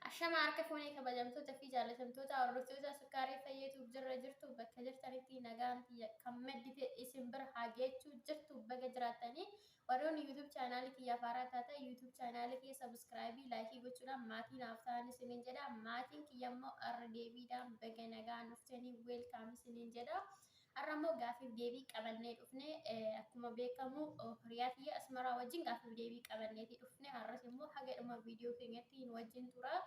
Ashama harka fuunee kabajamtoota fi jaalatamtoota hordoftoota sukkaarii fayyatuuf jirra jirtu bakka jirtanitti nagaan kan maddite isin bira haa geechuu jirtu baga jiraatanii warroonni YouTube chaanaalii kiyya faaraa taata YouTube chaanaalii kiyya sabskraayibii laayikii gochuudhaan maatii naaf ta'an isiniin jedha maatiin kiyya immoo arra deebiidhaan baga nagaan dhuftanii weelkaam isiniin jedha. Har'ammoo gaafiif deebii qabannee dhufne akkuma beekamu hiriyaa kiyya asmaraa wajjin gaafiif deebii qabanneeti dhufne har'as immoo hagadhuma viidiyoo keenyatti hin wajjin tura.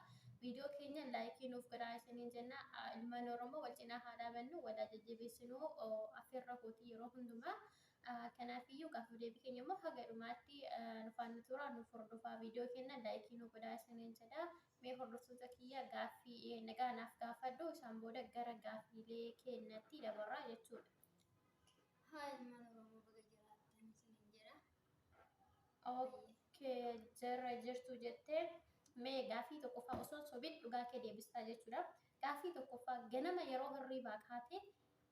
Video keenya laayikii nuuf godhaa isiniin jenna ilmaan Oromoo wal cinaa haa dhaabannu walaa jajjabeessinuu affeerra kootii yeroo hundumaa kanaafiyyuu gaafiif deebii keenya immoo hagadhumaatti nufaanni tura nuuf hordofaa video keenya laayikii nuuf godhaa isiniin jedha mee hordoftoota kiyya gaaffii nagaa naaf gaafadhu isaan booda gara gaaffiilee keenyatti dabarraa jechuudha. Haa ilmaan Oromoo baga jiraattan isiniin jedha. Okay, jarra jirtu jettee mee gaaffii tokkoffaa osoo sobiin dhugaa kee deebistaa jechuudha. Gaaffii tokkoffaa ganama yeroo hirriibaa kaatee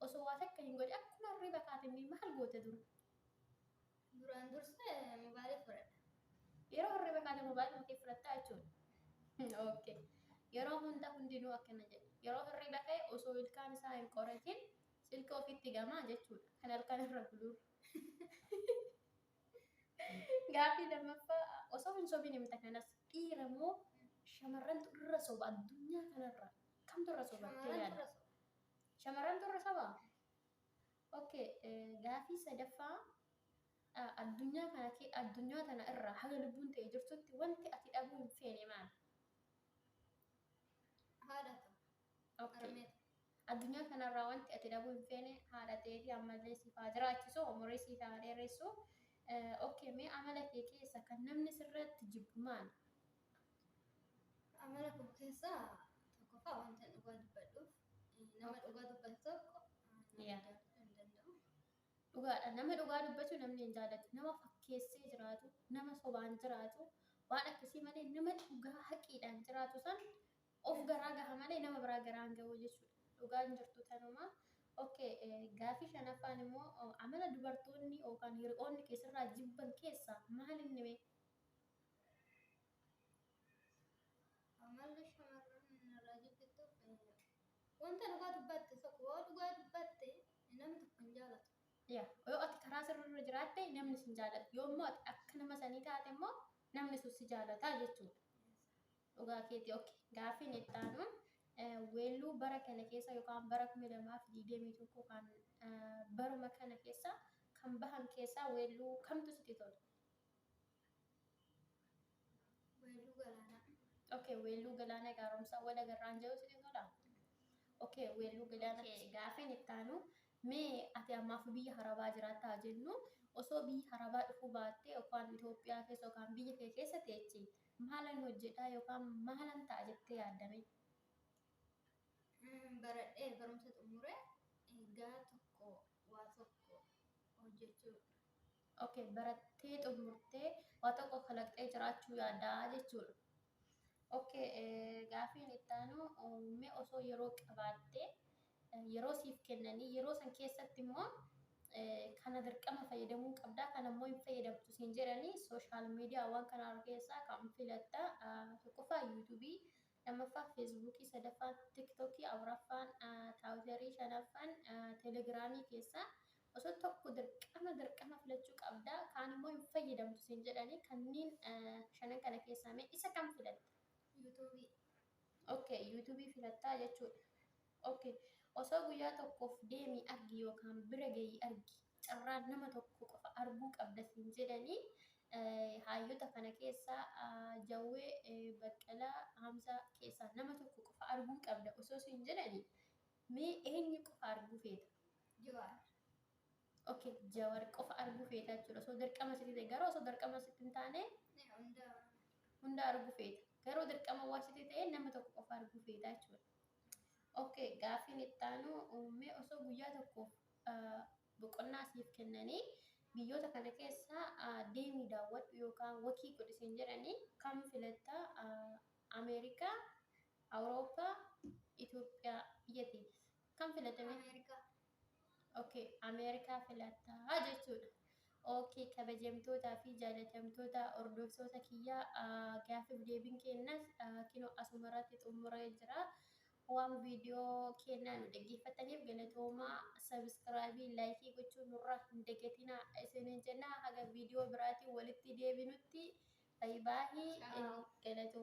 osoo waa takka hin godhin akkuma hirriiba kaatee maal goote dura? Duraan dursee mobaayilii fudhadha. Yeroo hirriiba kaatee mobaayilii kee fudhattaa jechuudha. Okay. Yeroo hunda hundinuu akkana jedha. Yeroo hirriiba ka'e osoo ilkaan isaa hin qoratiin silka ofitti gamaa jechuudha. Kan halkan irra buluu. Gaaffii lammaffaa osoo hin sobiin himta kanas dhiira moo shamarrantu irra soba addunyaa kanarra kamtu irra sobattee yaadda? Shamarrantu irra soba? Okay, gaaffii sadaffaa addunyaa tana irra haga lubbuun ta'e jirtutti wanti ati dhabuu hin feene maali? Haadha ta'u. Okay. Addunyaa kanarraa wanti ati dhabuu hin feene haadha ta'eefi ammallee siif haa jiraachisu umurii siif haa dheeressu. Okay, mee amala kee keessa kan namni sirratti jibbu maali? Amala koo keessaa tokkoffaa wanta dhugaa dubbadhuuf nama dhugaa dubbatu tokko hin danda'u. Dhugaadha. Nama dhugaa dubbatu namni hin jaallatu. Nama fakkeessee jiraatu, nama sobaan jiraatu, waan akkasii malee nama dhugaa haqiidhaan jiraatu san of garaa gaha malee nama biraa garaan gahu jechuudha. Dhugaan jirtu tanuma. Okay, gaaffii shanaffaan immoo amala dubartoonni yookaan hiriyoonni keessarraa jibban keessaa maal inni mee? Amalli shamarran irraa jibbituuf wanta dhugaa dubbatte tokko yoo dhugaa dubbatte namni tokko hin jaalatu. Yoo ati karaa sirriirra jiraatte namni si jaalata. Yoo immoo ati akka nama sanii taate immoo namni sun si jaalataa jechuudha. Dhugaa keetii. Okay, gaaffiin itti aanu weelluu bara kana keessa yookaan bara 2021 kan baruma kana keessa kan bahan keessaa weelluu kamtu sitti tola? Weelluu Galaanaa. Okay, weelluu Galaanaa gaaromsaa wal agarraan jedhu sitti tola? Okay, weelluu Galaanaa. Gaaffiin itti aanu mee ati ammaaf biyya harabaa jiraattaa jennu osoo biyya harabaa dhufuu baattee yookaan Itoophiyaa keessa yookaan biyya kee keessa teechi maalan hojjedhaa yookaan maalan ta'a jettee yaaddame? Baradhee barumsa xumuree egaa tokko waa tokko hojjechuudha. Okay, barattee xumurtee waa tokko kalaqxee jiraachuu yaaddaa jechuudha. Okay, gaaffiin itti aanu mee osoo yeroo qabaattee yeroo siif kennanii yeroo san keessatti immoo kana dirqama fayyadamuu qabdaa kan ammoo hin fayyadamtu siin jedhanii sooshaal miidiyaa waan kanaa keessaa kan filatta tokkoffaa yuutuubii lammaffaa feesbuukii sadaffaan tiktookii afuraffaan taawutarii shanaffaan teelegiraamii keessaa osoo tokko dirqama filachuu qabdaa kaan immoo hin fayyadamtu siin jedhanii kanneen shanan kana keessaa mee isa kam filatta? Yuutuubii. Okay, yuutuubii filattaa jechuudha. Okay, osoo guyyaa tokkoof deemii argi yookaan bira gahii argi carraan nama tokko qofa arguu qabda siin jedhanii hayyoota kana keessaa Jawwee Baqqalaa Hamzaa keessaa nama tokko qofa arguu qabda osoo siin jedhanii mee eenyu qofa arguu feeta? Jawaar. Okay, Jawaar qofa arguu feeta jechuudha. Osoo dirqama sitti ta'e garuu osoo dirqama sitti hin taane hunda arguu feeta. Garuu dirqama waa sitti ta'e nama tokko qofa arguu feeta jechuudha. Okay, gaaffiin itti aanu mee osoo guyyaa tokkoof boqonnaa siif kennanii biyyoota kana keessaa deemii daawwadhu yookaan wakii godhi siin jedhanii kam filatta? Ameerikaa, Awurooppaa, Itoophiyaa biyya teeti kam filattame? Ameerikaa. Okay, Ameerikaa filattaa jechuudha. Okay, kabajamtootaa fi jaalatamtoota hordoftoota kiyyaa gaaffii deebiin kennas kinoo asumarratti xumuree jira. Waan viidiyoo kennaa nu dhaggeeffataniif galatoomaa sabiskiraabii laayikii gochuun nurraa hin dagatinaa isiniin jenna. Haga viidiyoo biraatiin walitti deebinutti baay'ee galatoomaa.